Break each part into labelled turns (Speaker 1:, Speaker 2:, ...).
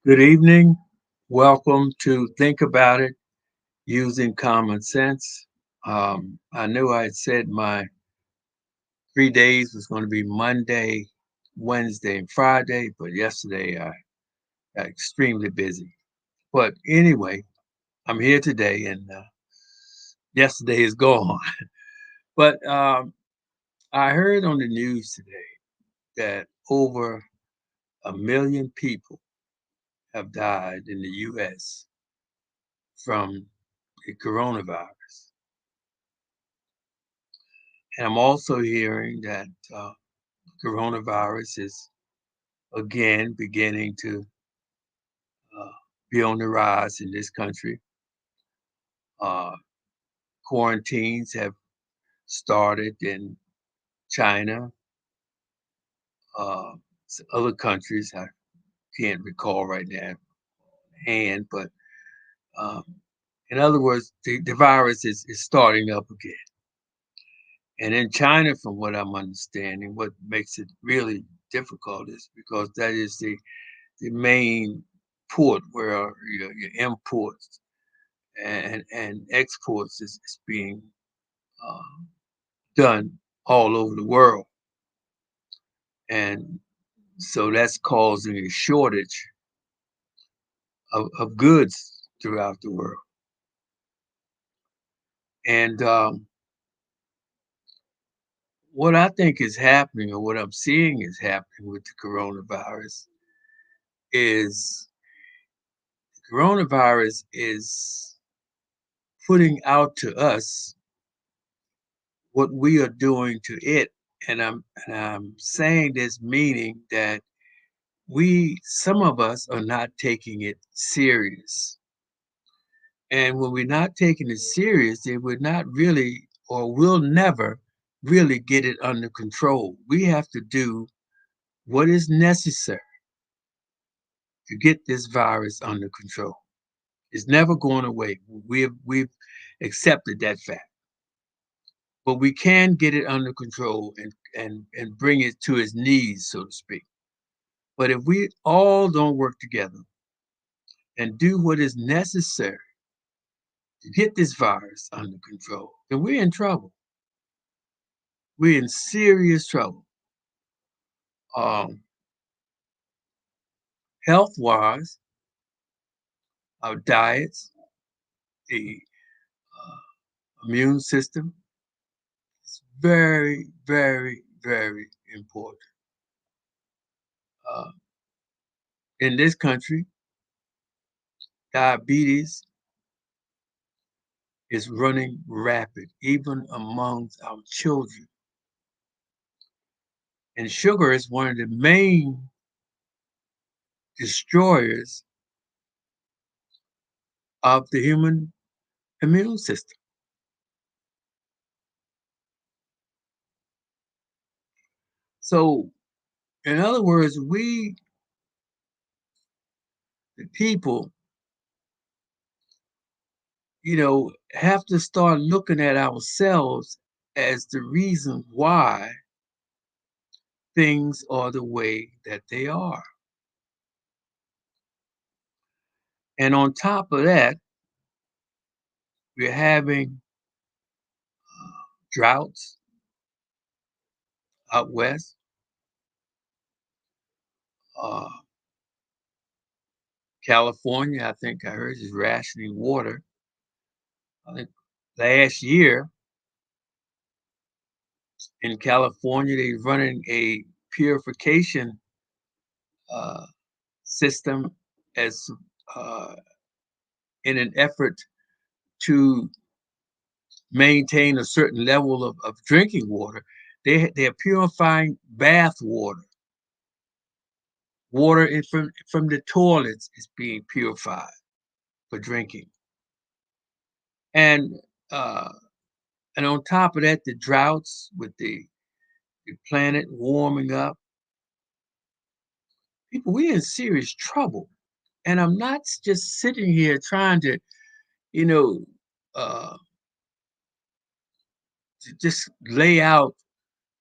Speaker 1: Good evening. Welcome to Think About It Using Common Sense. I knew I had said my 3 days was going to be Monday, Wednesday, and Friday, but yesterday I got extremely busy. But anyway, I'm here today, and yesterday is gone. But I heard on the news today that over 1 million people have died in the U.S. from the coronavirus. And I'm also hearing that coronavirus is again beginning to uh, be on the rise in this country. Uh, Quarantines have started in China, other countries. I can't recall right now hand, but um, in other words, the virus is starting up again. And in China, from what I'm understanding, what makes it really difficult is because that is the main port where your imports and exports is being uh, done all over the world, and so that's causing a shortage of goods throughout the world. And what I think is happening, or what I'm seeing is happening with the coronavirus, is coronavirus is putting out to us what we are doing to it. And I'm saying this meaning that some of us are not taking it serious. And when we're not taking it serious, then we're not really, or will never really get it under control. We have to do what is necessary to get this virus under control. It's never going away. We've accepted that fact. But we can get it under control and bring it to its knees, so to speak. But if we all don't work together and do what is necessary to get this virus under control, then we're in trouble. We're in serious trouble. Um, Health wise, our diets, the immune system is very, very, very important. Uh, in this country, diabetes is running rapid, even amongst our children. And sugar is one of the main destroyers of the human immune system. So, in other words, we, the people, have to start looking at ourselves as the reason why things are the way that they are. And on top of that, we're having droughts out west. Uh, California, I think I heard, is rationing water. I think last year in California, they're running a purification uh, system as uh, in an effort to maintain a certain level of drinking water. They're purifying bath water. Water from the toilets is being purified for drinking. And uh, and on top of that, the droughts with the planet warming up, people, we're in serious trouble. And I'm not just sitting here trying to, you know, uh, to just lay out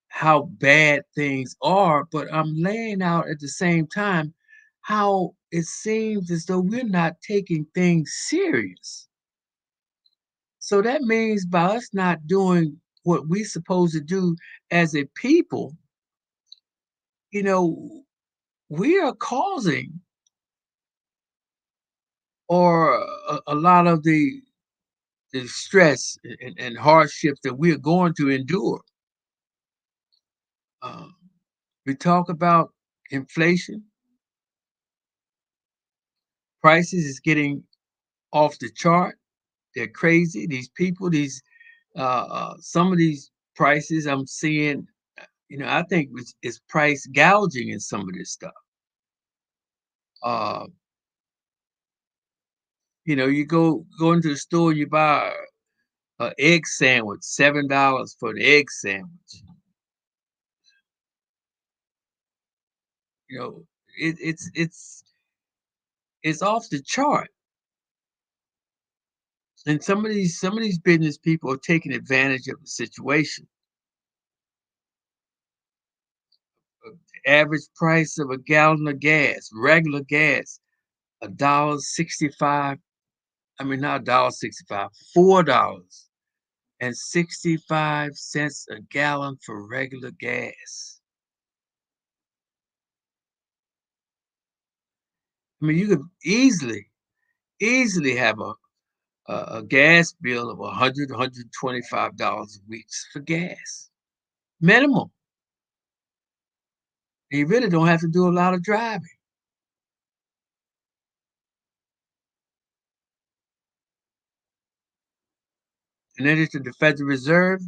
Speaker 1: how bad things are, but I'm laying out at the same time how it seems as though we're not taking things serious. So that means by us not doing what we supposed to do as a people, you know, we are causing or a lot of the stress and hardships that we're going to endure. Um, we talk about inflation, prices is getting off the chart. They're crazy. These people, some of these prices I'm seeing, I think it's price gouging in some of this stuff. Uh, you go into the store, you buy a egg sandwich, $7 for the egg sandwich. You know, it's off the chart. And some of these business people are taking advantage of the situation. Average price of a gallon of gas, regular gas, $1.65. I mean, not $1.65, $4.65 a gallon for regular gas. I mean, you could easily have a gas bill of $125 a week for gas, minimum. And you really don't have to do a lot of driving. And then the Federal Reserve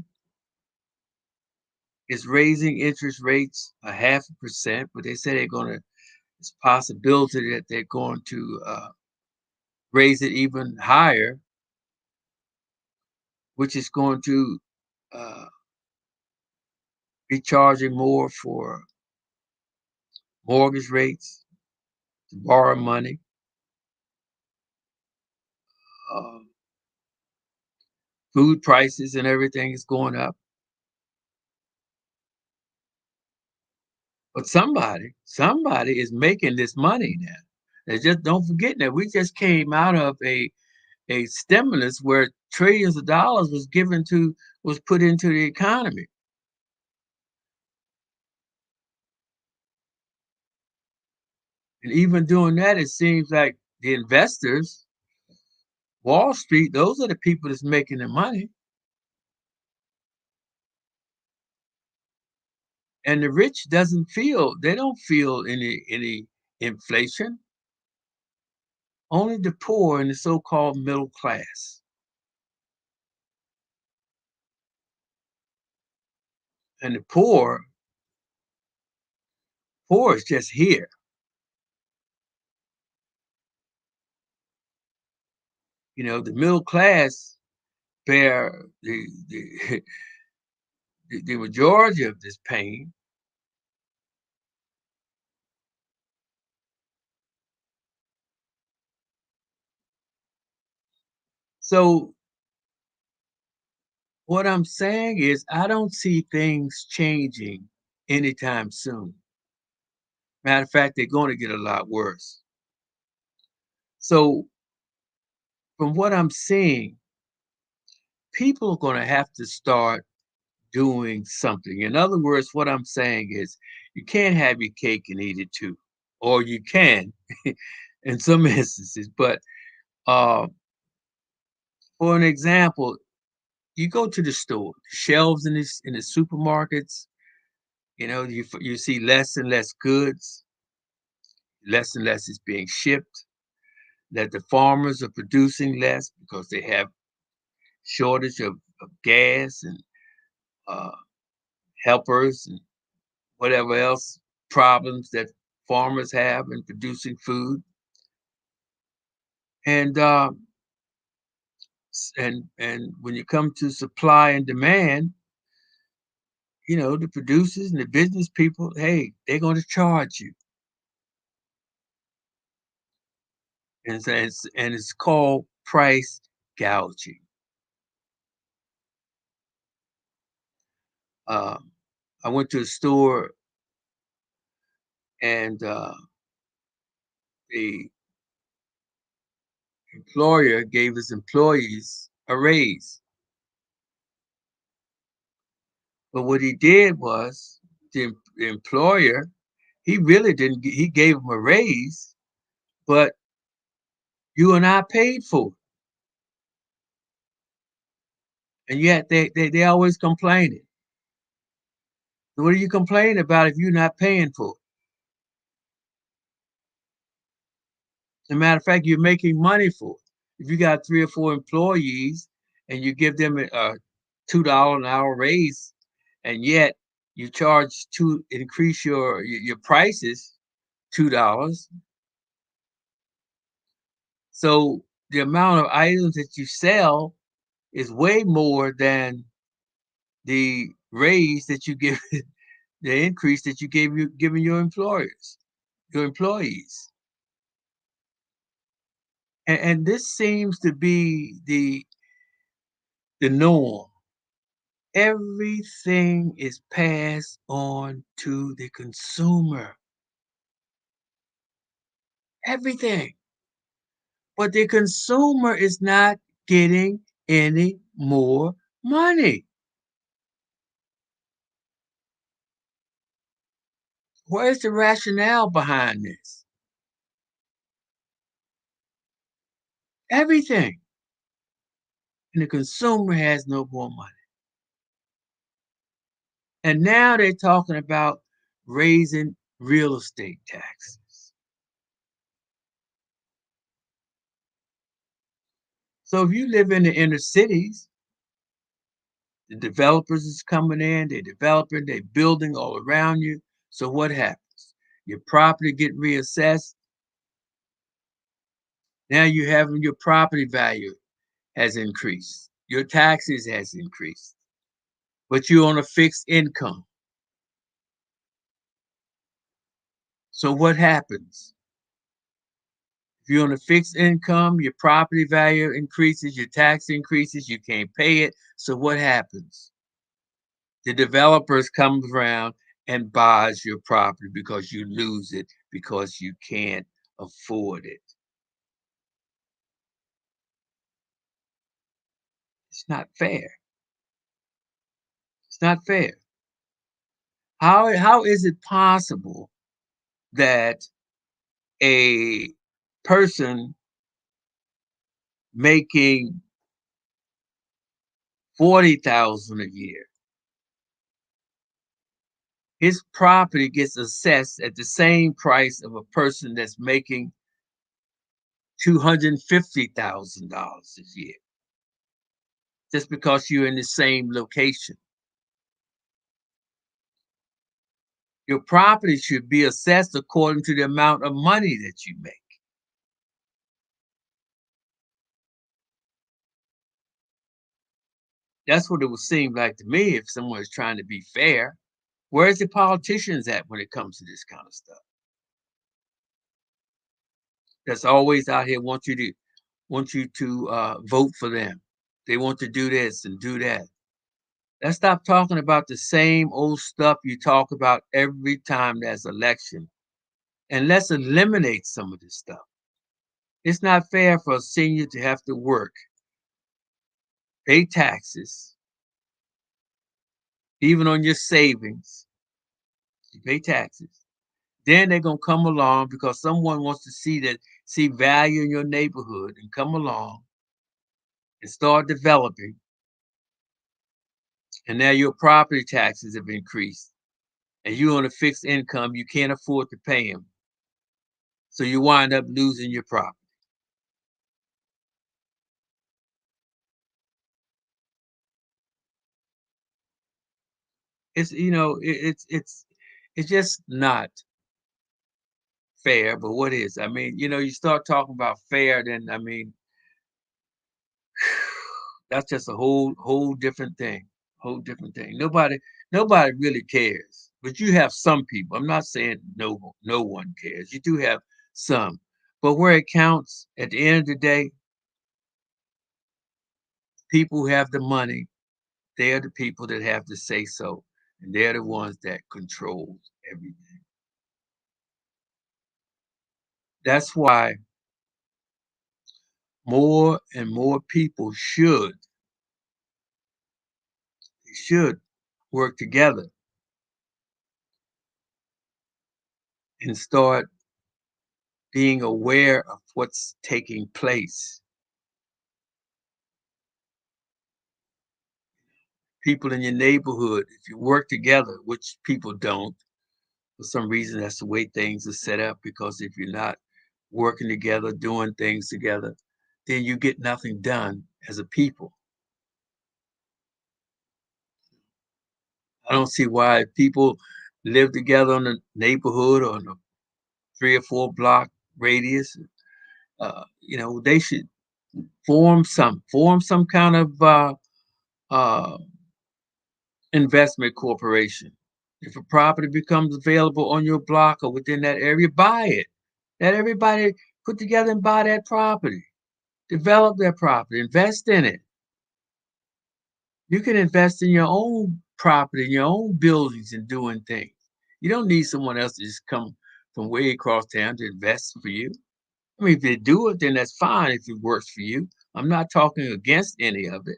Speaker 1: is raising interest rates a 0.5%, but they say they're going to. It's a possibility that they're going to raise it even higher, which is going to uh, be charging more for mortgage rates to borrow money. Uh, Food prices and everything is going up. But somebody is making this money now. They just don't forget that we just came out of a stimulus where trillions of dollars was put into the economy. And even doing that, it seems like the investors, Wall Street, those are the people that's making the money. And the rich they don't feel any inflation. Only the poor and the so-called middle class. And the poor is just here. The middle class bear the majority of this pain. So what I'm saying is I don't see things changing anytime soon. Matter of fact, they're going to get a lot worse. So from what I'm seeing, people are going to have to start doing something. In other words, what I'm saying is you can't have your cake and eat it too, or you can in some instances. But uh, for an example, you go to the store, shelves in the supermarkets, you see less and less goods, less and less is being shipped, that the farmers are producing less because they have shortage of gas and uh, helpers and whatever else problems that farmers have in producing food. And and when you come to supply and demand, the producers and the business people, hey, they're going to charge you. And it's called price gouging. Um, I went to a store and the employer gave his employees a raise. But what he did was the employer, he really didn't, he gave him a raise, but you and I paid for it. And yet they always complaining. What are you complaining about if you're not paying for it? As a matter of fact, you're making money for it. If you got 3 or 4 employees and you give them a $2 an hour raise, and yet you charge to increase your prices $2, so the amount of items that you sell is way more than the raise that you give, the increase that you giving your employers, your employees. And this seems to be the norm. Everything is passed on to the consumer. Everything. But the consumer is not getting any more money. Where's the rationale behind this? Everything. And the consumer has no more money. And now they're talking about raising real estate taxes. So if you live in the inner cities, the developers is coming in, they're developing, they're building all around you. So what happens? Your property get reassessed. Now you having your property value has increased. Your taxes has increased. But you're on a fixed income. So what happens? If you're on a fixed income, your property value increases, your tax increases, you can't pay it. So what happens? The developers comes around and buys your property because you lose it because you can't afford it. It's not fair. It's not fair. How is it possible that a person making 40,000 a year, his property gets assessed at the same price of a person that's making $250,000 a year, just because you're in the same location? Your property should be assessed according to the amount of money that you make. That's what it would seem like to me if someone is trying to be fair. Where's the politicians at when it comes to this kind of stuff? That's always out here want you to vote for them. They want to do this and do that. Let's stop talking about the same old stuff you talk about every time there's election, and let's eliminate some of this stuff. It's not fair for a senior to have to work, pay taxes, even on your savings. You pay taxes. Then they're gonna come along because someone wants to see value in your neighborhood and come along and start developing. And now your property taxes have increased, and you're on a fixed income, you can't afford to pay them. So you wind up losing your property. It's just not fair. But what is? I mean, you start talking about fair, then I mean, that's just a whole different thing. Whole different thing. Nobody really cares. But you have some people. I'm not saying no one cares. You do have some. But where it counts, at the end of the day, people who have the money, they're the people that have to say so. And they're the ones that control everything. That's why more and more people should work together and start being aware of what's taking place. People in your neighborhood, if you work together, which people don't, for some reason, that's the way things are set up. Because if you're not working together, doing things together, then you get nothing done as a people. I don't see why people live together in a neighborhood or in a 3 or 4 block radius. They should form some kind of uh, investment corporation. If a property becomes available on your block or within that area, buy it. Let everybody put together and buy that property. Develop that property. Invest in it. You can invest in your own property, in your own buildings, and doing things. You don't need someone else to just come from way across town to invest for you. I mean, if they do it, then that's fine if it works for you. I'm not talking against any of it.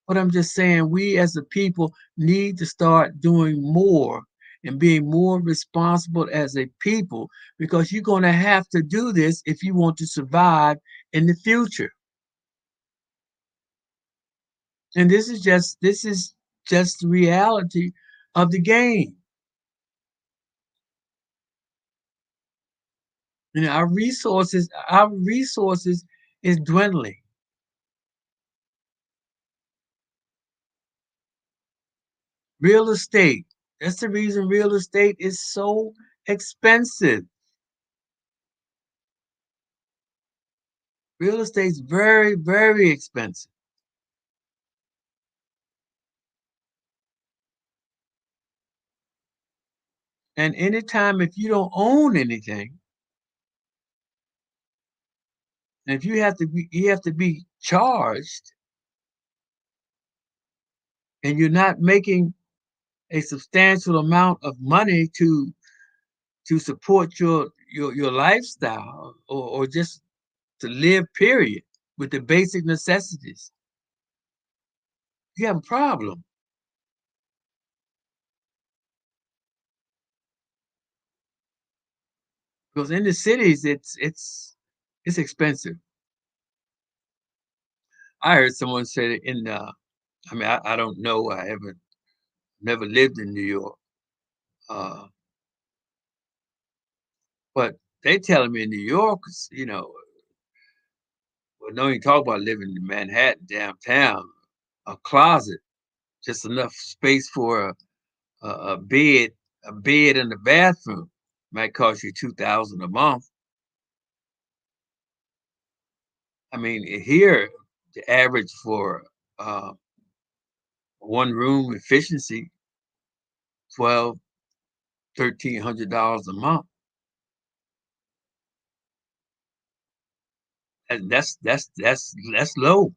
Speaker 1: But I'm just saying we as a people need to start doing more and being more responsible as a people, because you're going to have to do this if you want to survive in the future. And this is just the reality of the game. Our resources is dwindling. Real estate. That's the reason real estate is so expensive. Real estate's very, very expensive. And anytime if you don't own anything, and if you have to be charged, and you're not making a substantial amount of money to support your lifestyle, or just to live, period, with the basic necessities, you have a problem. Because in the cities, it's expensive. I heard someone say that I mean, I don't know. I haven't never lived in New York. Uh, but they telling me in New York, well, no, you talk about living in Manhattan downtown, a closet, just enough space for a bed, a bed in the bathroom might cost you 2,000 a month. I mean, here the average for one room efficiency, 12, $1,300 a month, and that's low.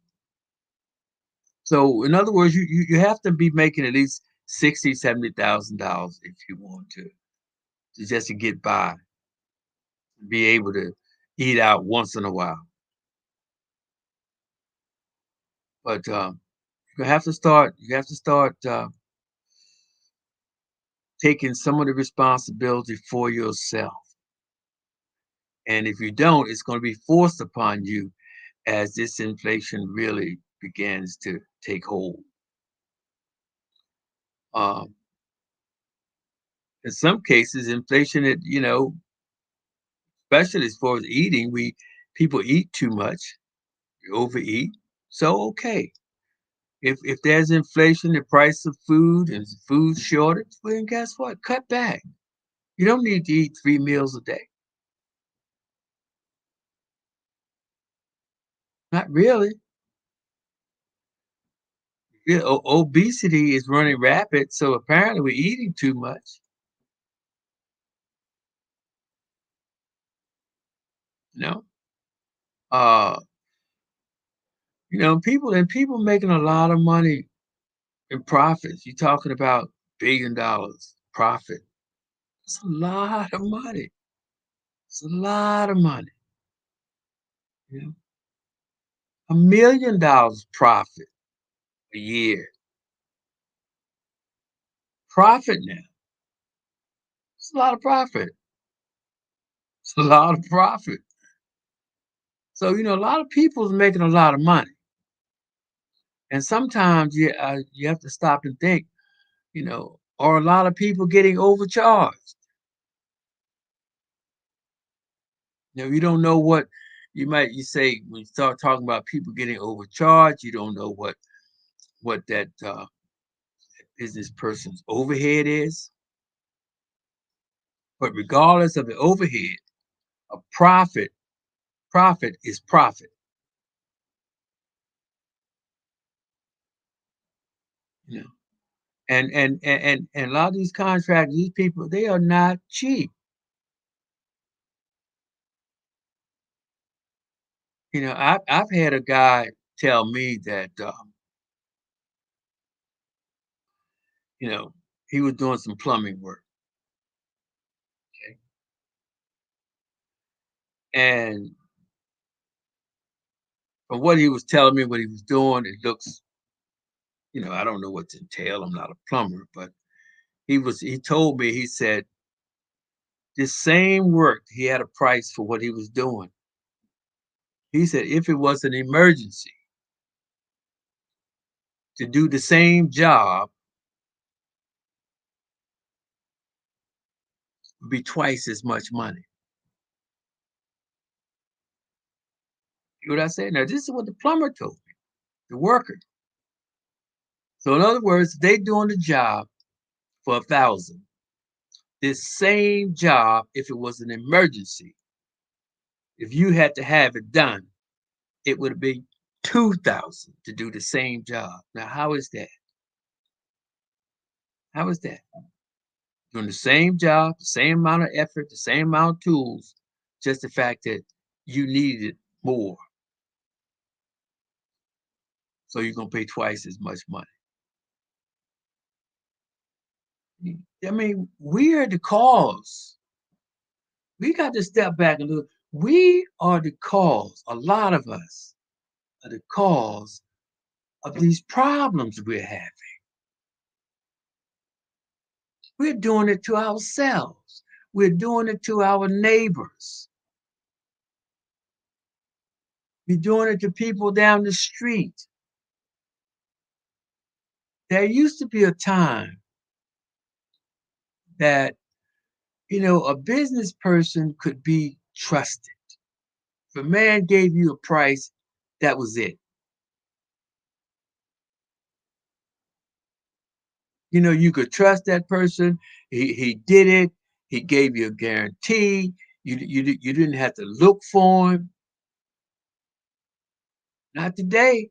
Speaker 1: So in other words, you have to be making at least 60, $70,000 if you want to just to get by, be able to eat out once in a while. But you have to start taking some of the responsibility for yourself. And if you don't, it's going to be forced upon you as this inflation really begins to take hold. Um, in some cases, inflation, especially as far as eating, we people eat too much, overeat. So okay, if there's inflation, the price of food and food shortage, well, then guess what? Cut back. You don't need to eat 3 meals a day. Not really. Yeah, obesity is running rapid, so apparently we're eating too much. You know, uh, people making a lot of money in profits. You're talking about $1 billion profit. It's a lot of money. It's a lot of money. You know, $1 million profit a year. Profit now. It's a lot of profit. It's a lot of profit. So, a lot of people is making a lot of money. And sometimes you have to stop and think, are a lot of people getting overcharged? You don't know what you say when you start talking about people getting overcharged, you don't know what that business person's overhead is. But regardless of the overhead, a profit is profit. You know, and a lot of these contractors, these people, they are not cheap. I've had a guy tell me that you know he was doing some plumbing work, okay, and from what he was telling me, what he was doing, it looks, I don't know what to entail. I'm not a plumber, but he told me, he said this same work, he had a price for what he was doing. He said if it was an emergency to do the same job, would be twice as much money. You know what I said? Now this is what the plumber told me, the worker. So in other words, they doing the job for 1,000. This same job, if it was an emergency, if you had to have it done, it would be 2,000 to do the same job. Now, how is that? How is that? Doing the same job, the same amount of effort, the same amount of tools, just the fact that you needed more. So you're gonna pay twice as much money. I mean, we are the cause. We got to step back and look. We are the cause. A lot of us are the cause of these problems we're having. We're doing it to ourselves. We're doing it to our neighbors. We're doing it to people down the street. There used to be a time that, a business person could be trusted. If a man gave you a price, that was it. You could trust that person. He did it. He gave you a guarantee. You didn't have to look for him. Not today.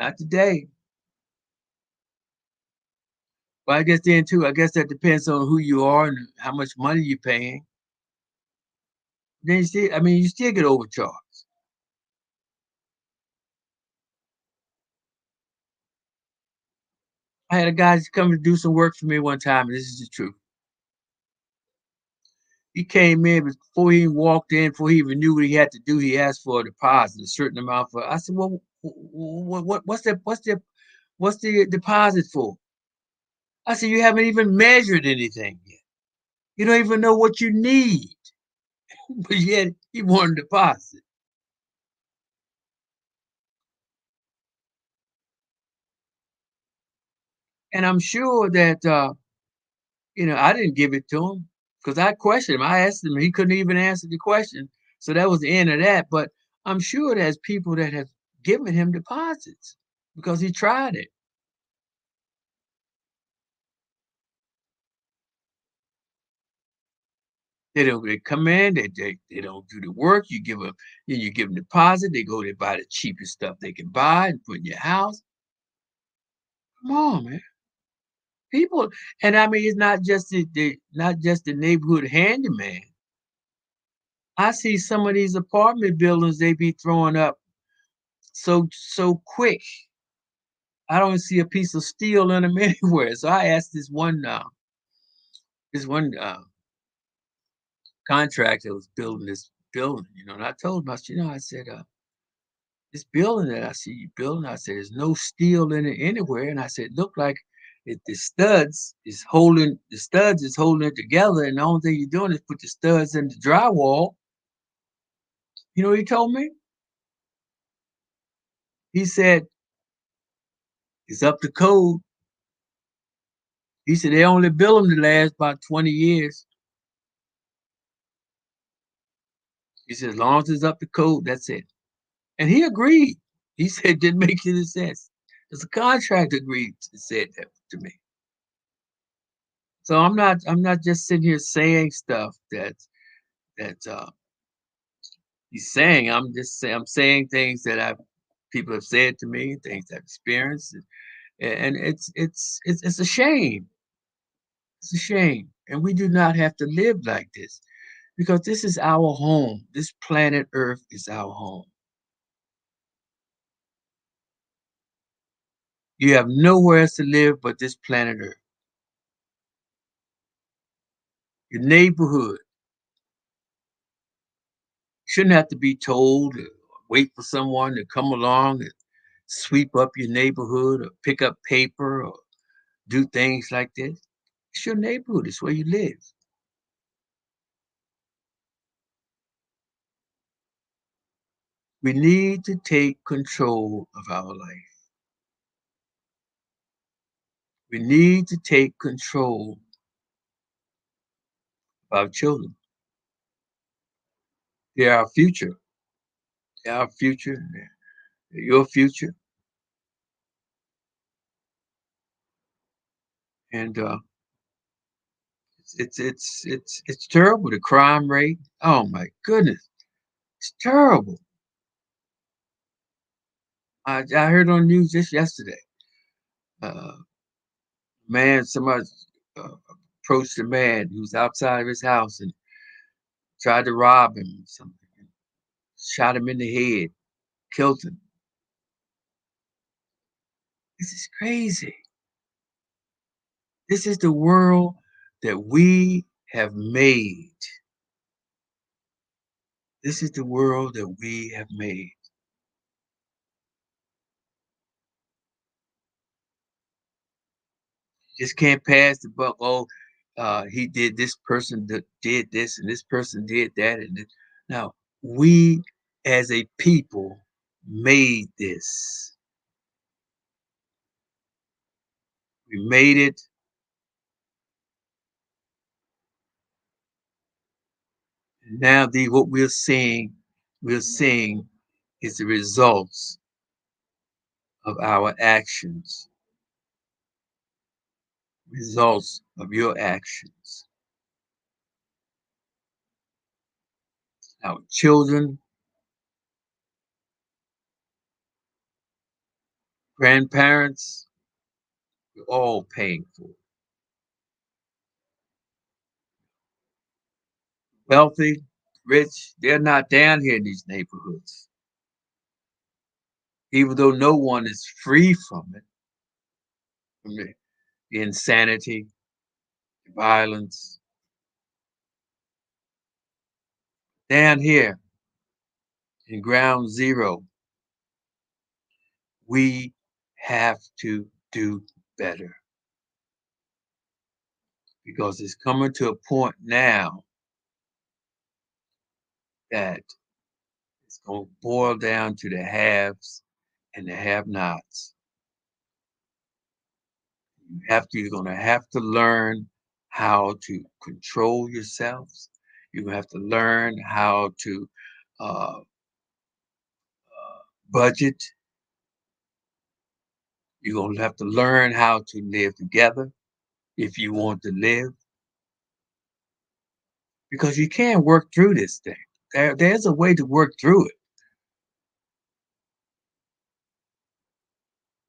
Speaker 1: Not today. Well, I guess then too. I guess that depends on who you are and how much money you're paying. Then you still get overcharged. I had a guy come to do some work for me one time, and this is the truth. He came in before he walked in, before he even knew what he had to do. He asked for a deposit, a certain amount for. I said, "Well, what's that? What's the deposit for?" I said, "You haven't even measured anything yet. You don't even know what you need, but yet he wanted a deposit." And I'm sure that I didn't give it to him because I questioned him. I asked him, he couldn't even answer the question. So that was the end of that. But I'm sure there's people that have given him deposits because he tried it. They come in, they don't do the work. You give them deposit, they go, they buy the cheapest stuff they can buy and put in your house. Come on, man. People, and I mean, it's not just the neighborhood handyman. I see some of these apartment buildings they be throwing up so quick. I don't see a piece of steel in them anywhere. So I asked this one this one contractor was building this building, and I told him, I said, this building that I see you building, I said, there's no steel in it anywhere. And I said, look like the studs is holding it together, and the only thing you're doing is put the studs in the drywall. You know what he told me? He said, it's up to code. He said they only build them to last about 20 years. He said, as long as it's up to code, that's it. And he agreed. He said it didn't make any sense. Because the contractor agreed to say that to me. So I'm not just sitting here saying stuff that he's saying. I'm saying things that I've people have said to me, things I've experienced, and it's a shame. It's a shame, and we do not have to live like this because this is our home. This planet Earth is our home. You have nowhere else to live but this planet Earth. Your neighborhood shouldn't have to be told or wait for someone to come along and sweep up your neighborhood or pick up paper or do things like this. It's your neighborhood, it's where you live. We need to take control of our life. We need to take control of our children. They're our future. They're our future. They're your future. And it's terrible. The crime rate. Oh my goodness, it's terrible. I heard on the news just yesterday. Uh, somebody uh, approached a man who was outside of his house and tried to rob him. Something, shot him in the head, killed him. This is crazy. This is the world that we have made. This is the world that we have made. You just can't pass the buck. Oh, he did this person did this and this person did that. Now, we as a people made this. We made it. And now what we're seeing is the results of our actions, results of your actions. Our children, grandparents, we're all paying for it. Wealthy, rich, they're not down here in these neighborhoods. Even though no one is free from it, from the insanity, the violence. Down here in ground zero, we have to do better because it's coming to a point now that it's going to boil down to the haves and the have-nots. You're going to have to learn how to control yourselves. You're going to have to learn how to uh, budget. You're going to have to learn how to live together if you want to live, because you can work through this thing. There's a way to work through it,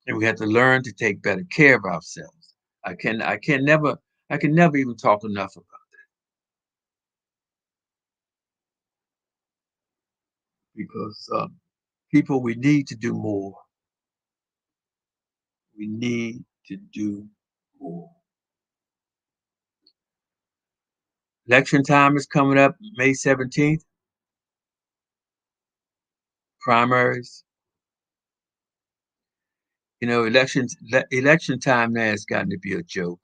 Speaker 1: and we have to learn to take better care of ourselves. I can never even talk enough about it because people, we need to do more. We need to do more. Election time is coming up May 17th, primaries. You know, election time now has gotten to be a joke.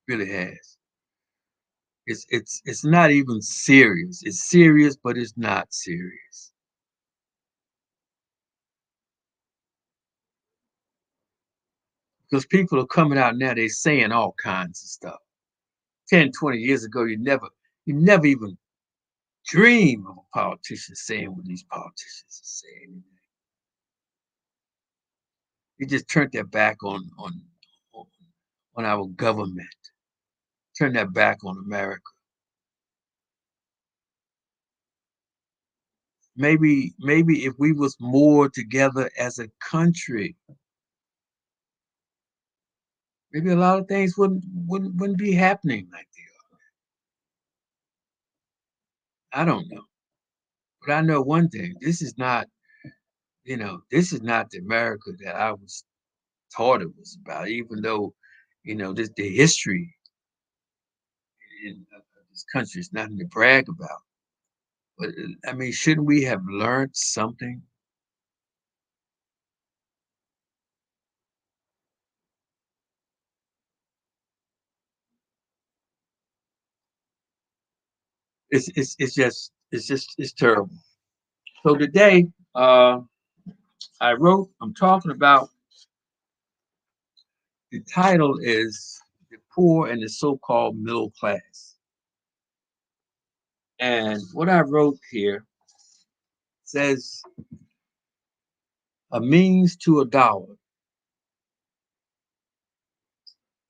Speaker 1: Really has. It's not even serious. It's serious, but it's not serious. Because people are coming out now, they're saying all kinds of stuff. 10, 20 years ago, you never even dream of a politician saying what these politicians are saying. They just turned their back on our government, turned their back on America. Maybe if we was more together as a country, maybe a lot of things wouldn't be happening like they are. I don't know. But I know one thing. This is not the America that I was taught it was about, even though, this the history in this country is nothing to brag about. But I mean, shouldn't we have learned something? It's terrible. So today, I'm talking about, the title is The Poor and the So-Called Middle Class. And what I wrote here says a means to a dollar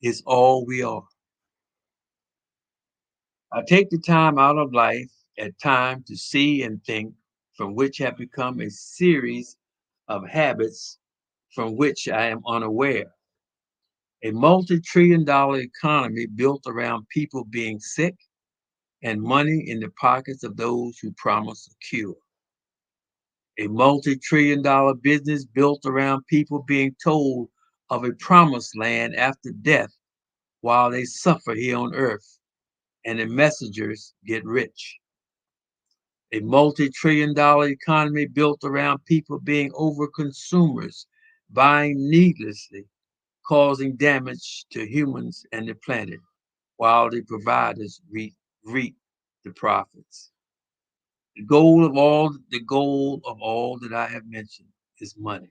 Speaker 1: is all we are. I take the time out of life at times to see and think, from which have become a series of habits from which I am unaware. A multi-trillion dollar economy built around people being sick and money in the pockets of those who promise a cure. A multi-trillion dollar business built around people being told of a promised land after death while they suffer here on earth and the messengers get rich. A multi-trillion dollar economy built around people being over consumers, buying needlessly, causing damage to humans and the planet, while the providers reap the profits. The goal of all that I have mentioned is money,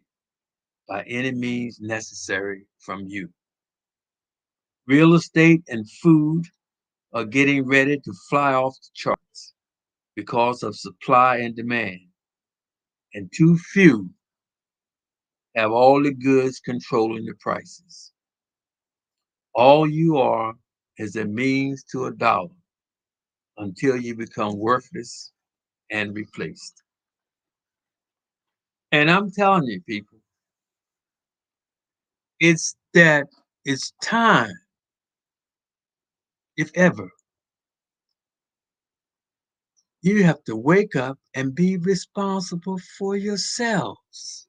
Speaker 1: by any means necessary from you. Real estate and food are getting ready to fly off the charts because of supply and demand, and too few have all the goods controlling the prices. All you are is a means to a dollar until you become worthless and replaced. And I'm telling you, people, it's time, if ever, you have to wake up and be responsible for yourselves.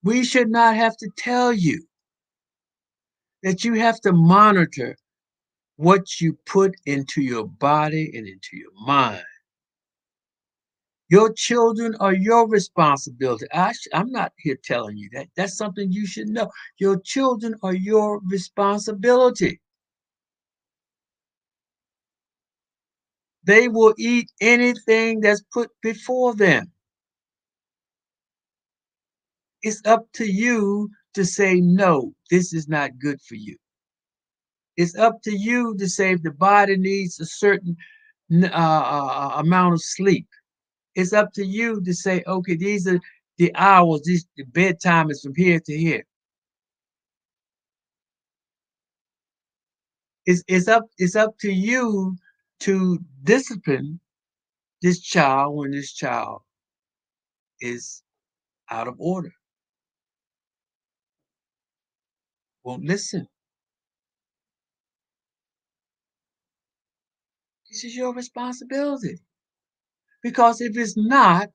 Speaker 1: We should not have to tell you that you have to monitor what you put into your body and into your mind. Your children are your responsibility. I'm not here telling you that. That's something you should know. Your children are your responsibility. They will eat anything that's put before them. It's up to you to say, no, this is not good for you. It's up to you to say if the body needs a certain amount of sleep. It's up to you to say, okay, these are the hours, the bedtime is from here to here. It's up to you to discipline this child when this child is out of order, won't listen. This is your responsibility. Because if it's not,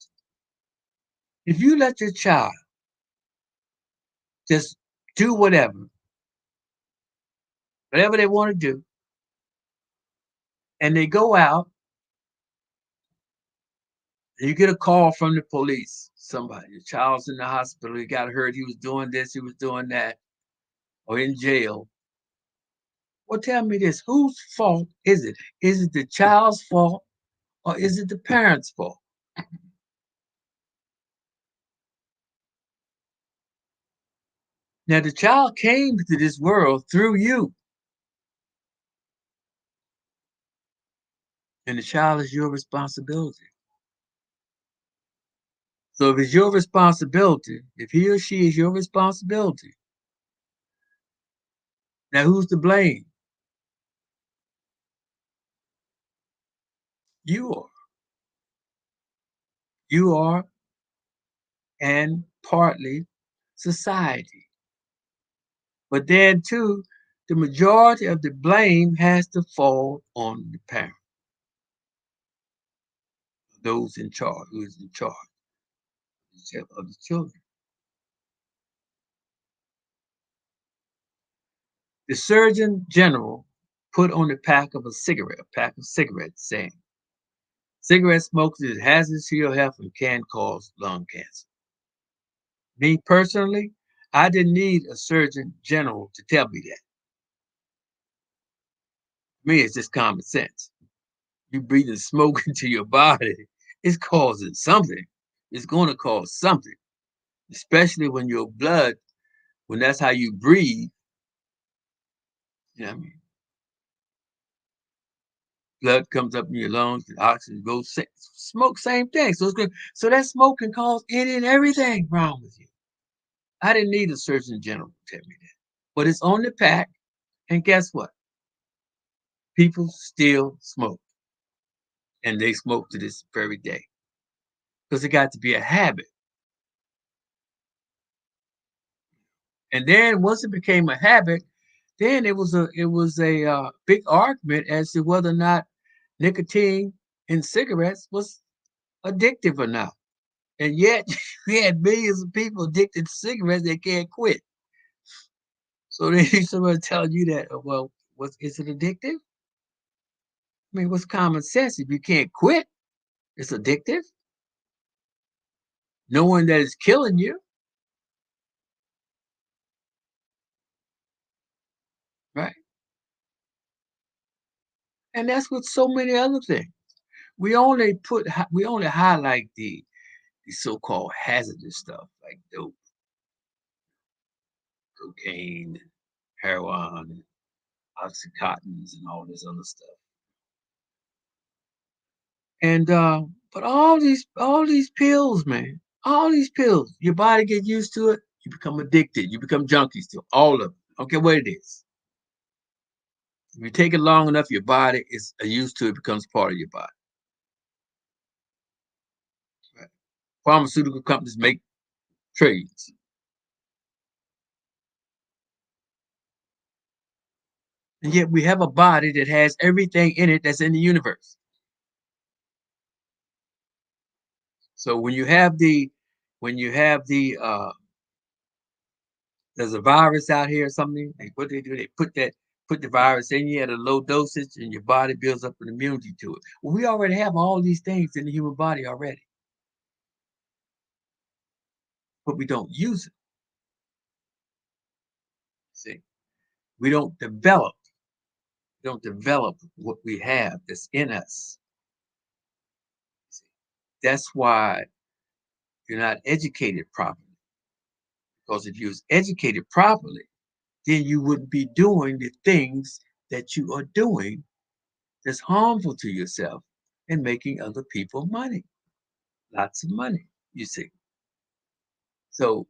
Speaker 1: if you let your child just do whatever, whatever they want to do, and they go out, and you get a call from the police. Somebody, your child's in the hospital, he got hurt, he was doing this, he was doing that, or in jail. Well, tell me this, whose fault is it? Is it the child's fault or is it the parents' fault? Now, the child came to this world through you, and the child is your responsibility. So if it's your responsibility, if he or she is your responsibility, now who's to blame? You are. You are, and partly society. But then, too, the majority of the blame has to fall on the parent, those in charge, who is in charge of the children. The Surgeon General put on the a pack of cigarettes, saying, cigarette smoking is hazardous to your health and can cause lung cancer. Me personally, I didn't need a Surgeon General to tell me that. Me, it's just common sense. You breathing smoke into your body, it's causing something. It's going to cause something, especially when your blood, when that's how you breathe. You know what I mean? Blood comes up in your lungs, the oxygen goes. Smoke, same thing. So it's good. So that smoke can cause any and everything wrong with you. I didn't need a Surgeon General to tell me that, but it's on the pack. And guess what? People still smoke, and they smoke to this very day because it got to be a habit. And then once it became a habit, then it was a big argument as to whether or not nicotine in cigarettes was addictive or not. And yet we had millions of people addicted to cigarettes that can't quit. So then someone telling you that, well, is it addictive? I mean, what's common sense? If you can't quit, it's addictive. Knowing that it's killing you, right? And that's with so many other things. We only highlight the so-called hazardous stuff like dope, cocaine, heroin, oxycontins, and all this other stuff. And but all these pills, man, all these pills, your body get used to it, you become addicted, you become junkies to all of it. Okay, what it is. If you take it long enough, your body is used to it, becomes part of your body. Right? Pharmaceutical companies make trillions. And yet we have a body that has everything in it that's in the universe. So when you have the there's a virus out here or something, like what they do, they put the virus in you at a low dosage and your body builds up an immunity to it. Well, we already have all these things in the human body already, but we don't use it. See, we don't develop what we have that's in us. See, that's why you're not educated properly. Because if you was educated properly, then you wouldn't be doing the things that you are doing that's harmful to yourself and making other people money, lots of money, you see. So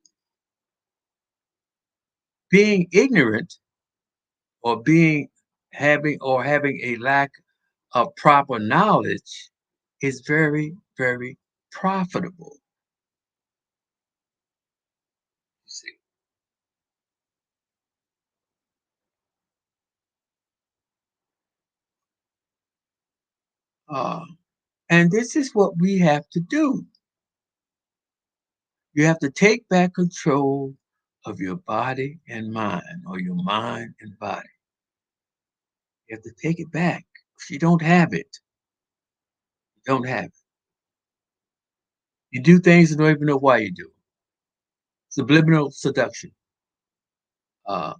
Speaker 1: being ignorant or being having a lack of proper knowledge is very, very profitable, you see. Uh, and this is what we have to do. You have to take back control of your body and mind, or your mind and body. You have to take it back. If you don't have it, you don't have it. You do things and don't even know why you do. Subliminal seduction. Uh,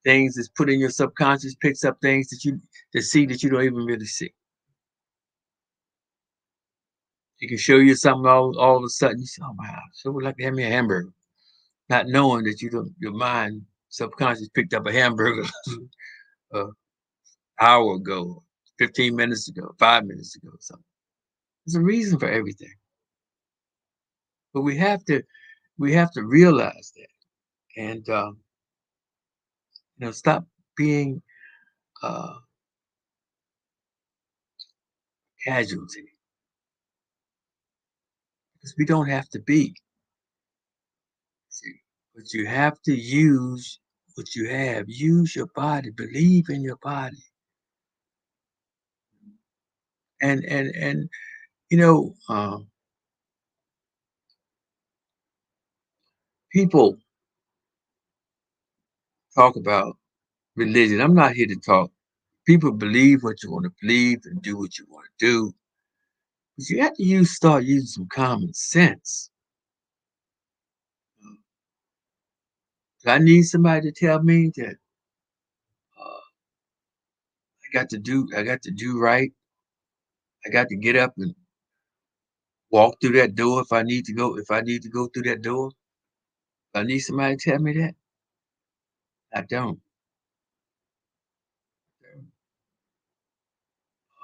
Speaker 1: Things that's put in your subconscious picks up things that see that you don't even really see. It can show you something all of a sudden. You say, "Oh my God, so would like to have me a hamburger," not knowing that you don't. Your mind subconscious picked up a hamburger an hour ago, 15 minutes ago, 5 minutes ago, something. There's a reason for everything, but we have to realize that and stop being uh, casualty because we don't have to be. See, but you have to use what you have. Use your body. Believe in your body. And you know, people talk about religion. I'm not here to talk. People believe what you want to believe and do what you want to do. But you have to start using some common sense. I need somebody to tell me that I got to do right. I got to get up and walk through that door if I need to go. If I need to go through that door, I need somebody to tell me that. I don't.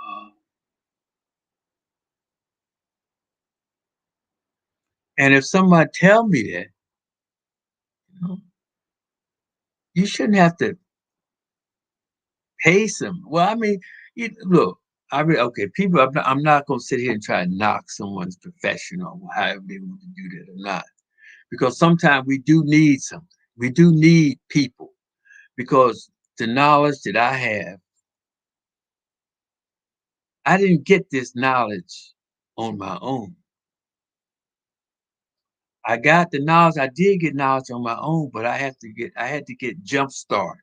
Speaker 1: Uh, and if somebody tell me that, you, know, you shouldn't have to pay some. Well, I mean, look. Okay. People, I'm not going to sit here and try to knock someone's profession or however they want to do that or not, because sometimes we do need something. We do need people because the knowledge that I have, I didn't get this knowledge on my own. I got the knowledge. I did get knowledge on my own, but I had to get jump start.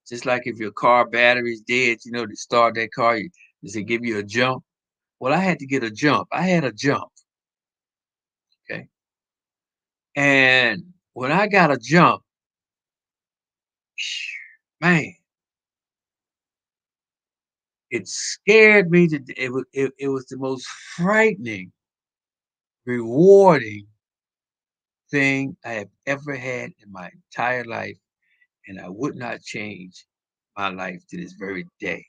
Speaker 1: Just like if your car battery's dead, to start that car, does it give you a jump? Well, I had to get a jump. I had a jump. Okay. And when I got a jump, man, it scared me it was the most frightening, rewarding thing I have ever had in my entire life. And I would not change my life to this very day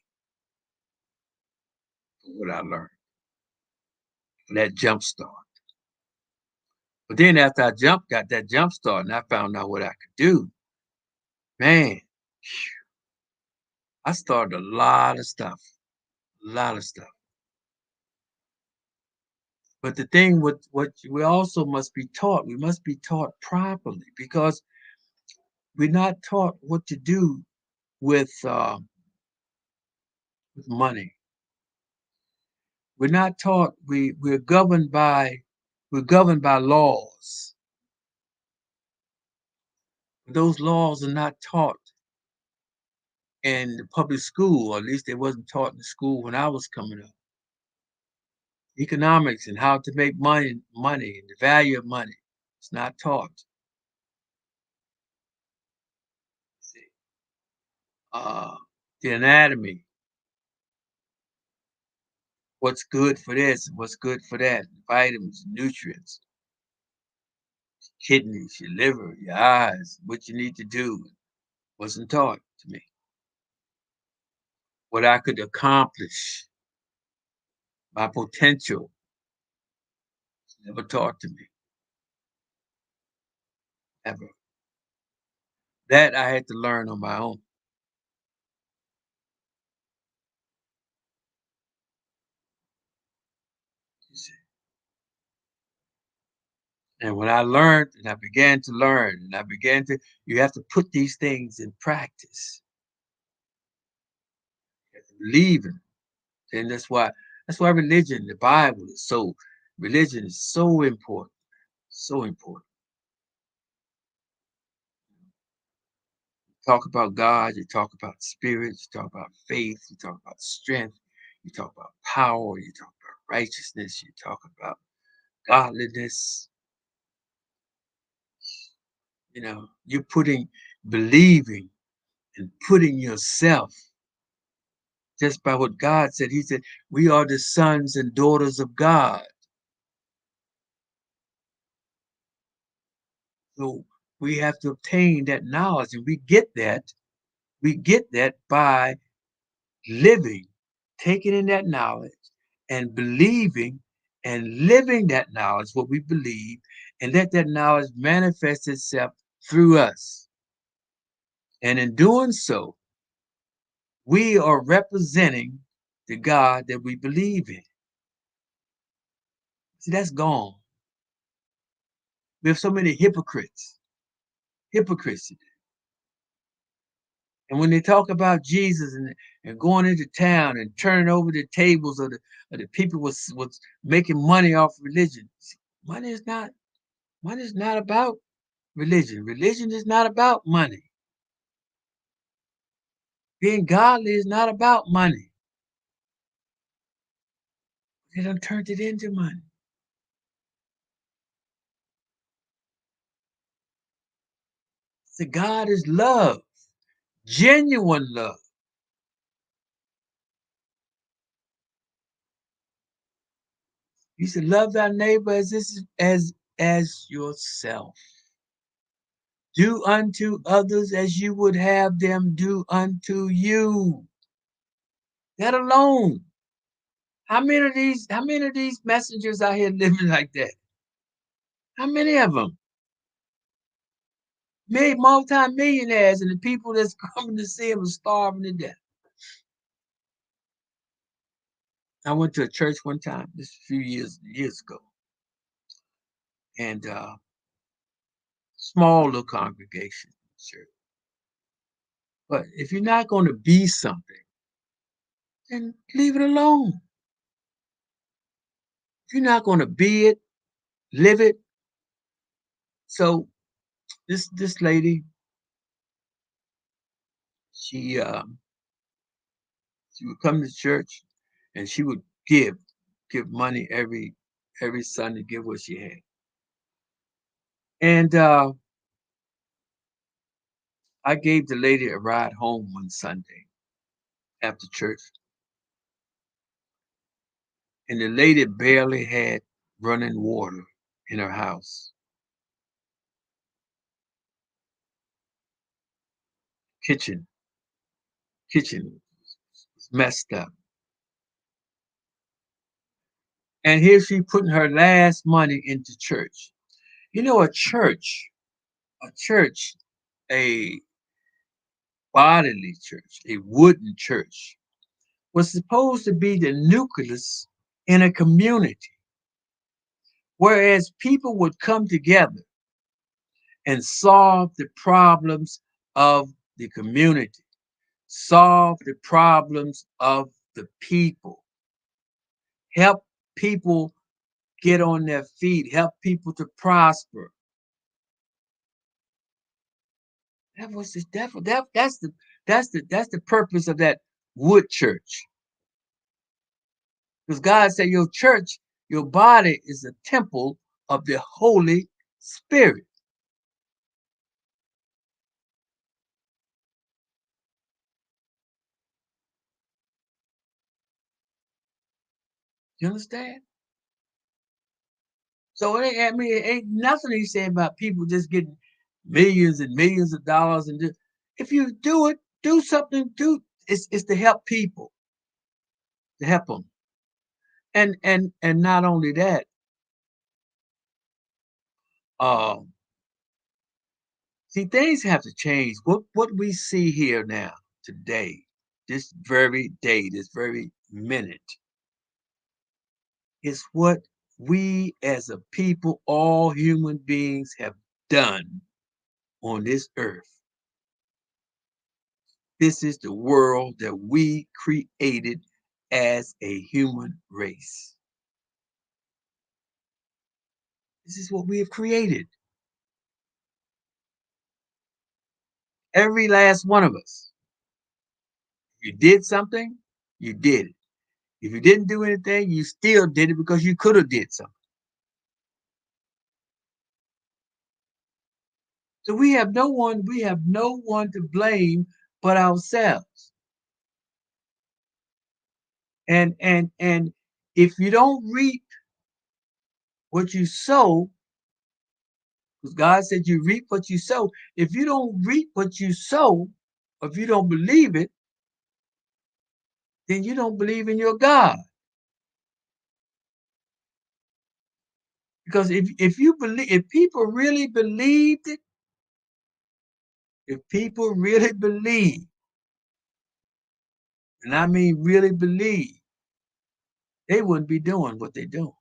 Speaker 1: for what I learned. That jump start. But then after got that jump start, and I found out what I could do, man, I started a lot of stuff, a lot of stuff. But the thing with what we also must be taught, we must be taught properly because we're not taught what to do with money. We're not taught. We're governed by laws. Those laws are not taught in the public school, or at least they wasn't taught in the school when I was coming up. Economics and how to make money and the value of money. It's not taught. See, uh, the anatomy, what's good for this, what's good for that, vitamins, nutrients, kidneys, your liver, your eyes, what you need to do wasn't taught to me. What I could accomplish, my potential, was never taught to me, ever. That I had to learn on my own. You see. And when I learned and I began to learn and you have to put these things in practice. You have to believe in it. And that's why religion, the Bible religion is so important. So important. Talk about God, you talk about spirit, you talk about faith, you talk about strength, you talk about power, you talk about righteousness, you talk about godliness. You're putting believing and putting yourself just by what God said. He said, we are the sons and daughters of God. So we have to obtain that knowledge, and we get that. We get that by living, taking in that knowledge and believing and living that knowledge, what we believe, and let that knowledge manifest itself through us. And in doing so, we are representing the God that we believe in. See, that's gone. We have so many hypocrites. And when they talk about Jesus and going into town and turning over the tables of the people was making money off religion. Money is not money is not about religion. Religion is not about money. Being godly is not about money. They done turned it into money. So God is love, genuine love. He said, love thy neighbor as yourself. Do unto others as you would have them do unto you. That alone. How many of these messengers out here living like that? How many of them? Made multi-millionaires, and the people that's coming to see them are starving to death. I went to a church one time, just a few years ago, and small little congregation church. But if you're not going to be something, then leave it alone. If you're not going to be it, live it. So this lady, she she would come to church, and she would give money every Sunday, give what she had. And I gave the lady a ride home one Sunday after church, and the lady barely had running water in her house. Kitchen, kitchen was messed up. And here she putting her last money into church. You know, a church, a bodily church, a wooden church, was supposed to be the nucleus in a community, whereas people would come together and solve the problems of the community, solve the problems of the people, help people get on their feet, help people to prosper. That was the devil. That's the purpose of that wood church. Because God said your church, your body is a temple of the Holy Spirit. You understand? So it ain't nothing he said about people just getting millions and millions of dollars and just, if you do it, do something. It's to help people, to help them, and not only that, um, see, things have to change. What we see here now today, this very day, this very minute, is what we as a people, all human beings, have done on this earth. This is the world that we created as a human race. This is what we have created. Every last one of us. If you did something, you did it. If you didn't do anything, you still did it because you could have did something. So we have no one to blame but ourselves. And if you don't reap what you sow, because God said you reap what you sow, if you don't reap what you sow, or if you don't believe it, then you don't believe in your God. Because if you believe, if people really believed it, if people really believe, and I mean really believe, they wouldn't be doing what they're doing.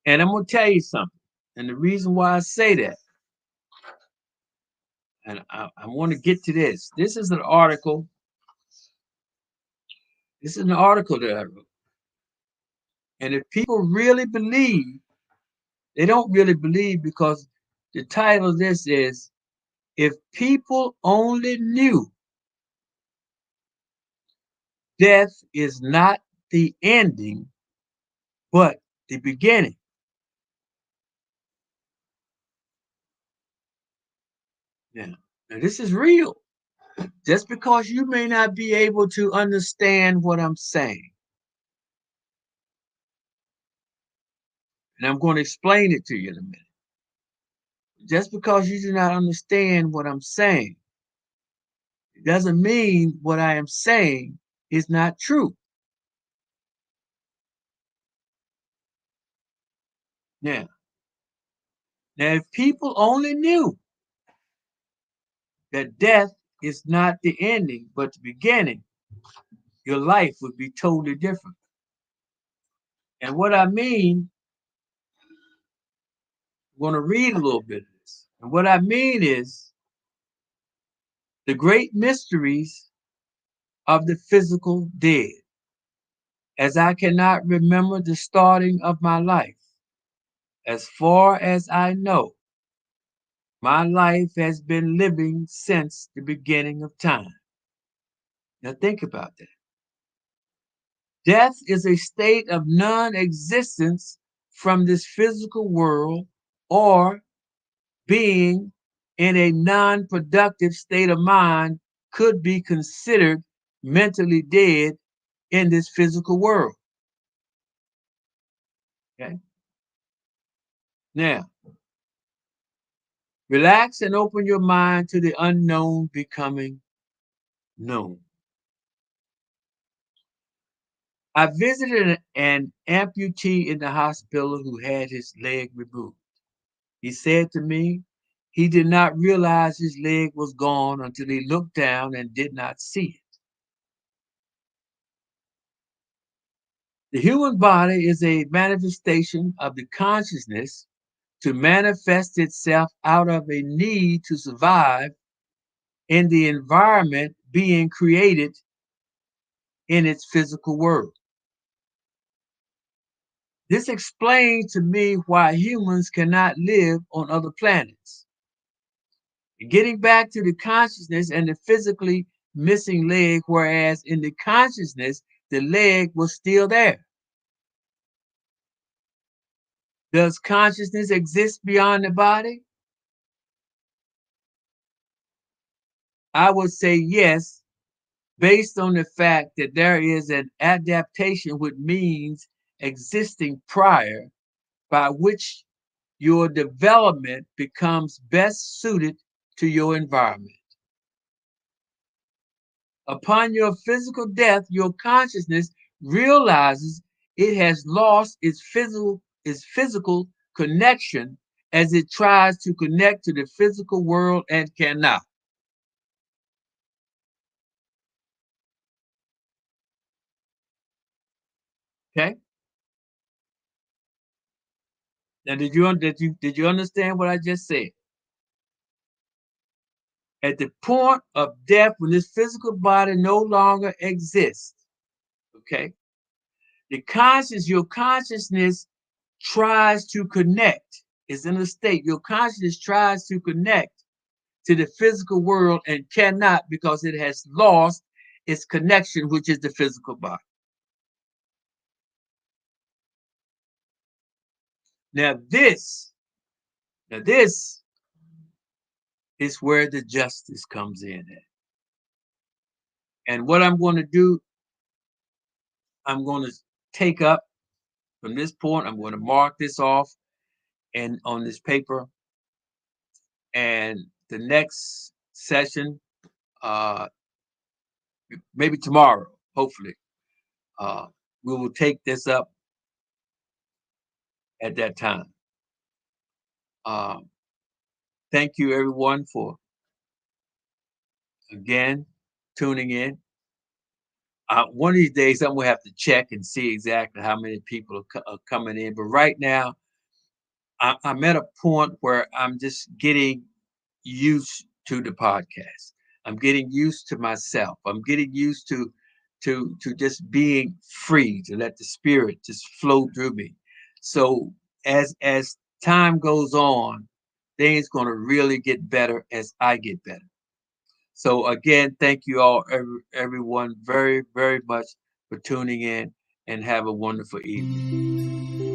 Speaker 1: And I'm gonna tell you something. And the reason why I say that, and I want to get to this. This is an article. This is an article that I wrote. And if people really believe, they don't really believe because the title of this is If People Only Knew Death is Not the Ending, but the Beginning. Yeah. Now this is real. Just because you may not be able to understand what I'm saying, and I'm going to explain it to you in a minute. Just because you do not understand what I'm saying, it doesn't mean what I am saying is not true. Now, now if people only knew that death is not the ending, but the beginning, your life would be totally different. And what I mean, I'm going to read a little bit of this. And what I mean is the great mysteries of the physical dead, as I cannot remember the starting of my life. As far as I know, my life has been living since the beginning of time. Now think about that. Death is a state of non existence from this physical world, or being in a non productive state of mind could be considered mentally dead in this physical world. Okay? Now, relax and open your mind to the unknown becoming known. I visited an amputee in the hospital who had his leg removed. He said to me he did not realize his leg was gone until he looked down and did not see it. The human body is a manifestation of the consciousness to manifest itself out of a need to survive in the environment being created in its physical world. This explains to me why humans cannot live on other planets. Getting back to the consciousness and the physically missing leg, whereas in the consciousness, the leg was still there. Does consciousness exist beyond the body? I would say yes, based on the fact that there is an adaptation which means existing prior, by which your development becomes best suited to your environment. Upon your physical death, your consciousness realizes it has lost its physical connection as it tries to connect to the physical world and cannot. Okay? Now did you understand what I just said? At the point of death, when this physical body no longer exists, okay, your consciousness tries to connect. is in a state. Your consciousness tries to connect to the physical world and cannot because it has lost its connection, which is the physical body. Now this is where the justice comes in at. And what I'm going to do, I'm going to take up from this point, I'm going to mark this off and on this paper. And the next session, uh, maybe tomorrow, hopefully, uh, we will take this up at that time. Um, thank you, everyone, for again tuning in. One of these days, I'm gonna have to check and see exactly how many people are coming in. But right now, I'm at a point where I'm just getting used to the podcast. I'm getting used to myself. I'm getting used to just being free to let the spirit just flow through me. So as time goes on, things going to really get better as I get better. So again, thank you all, everyone, very much for tuning in, and have a wonderful evening.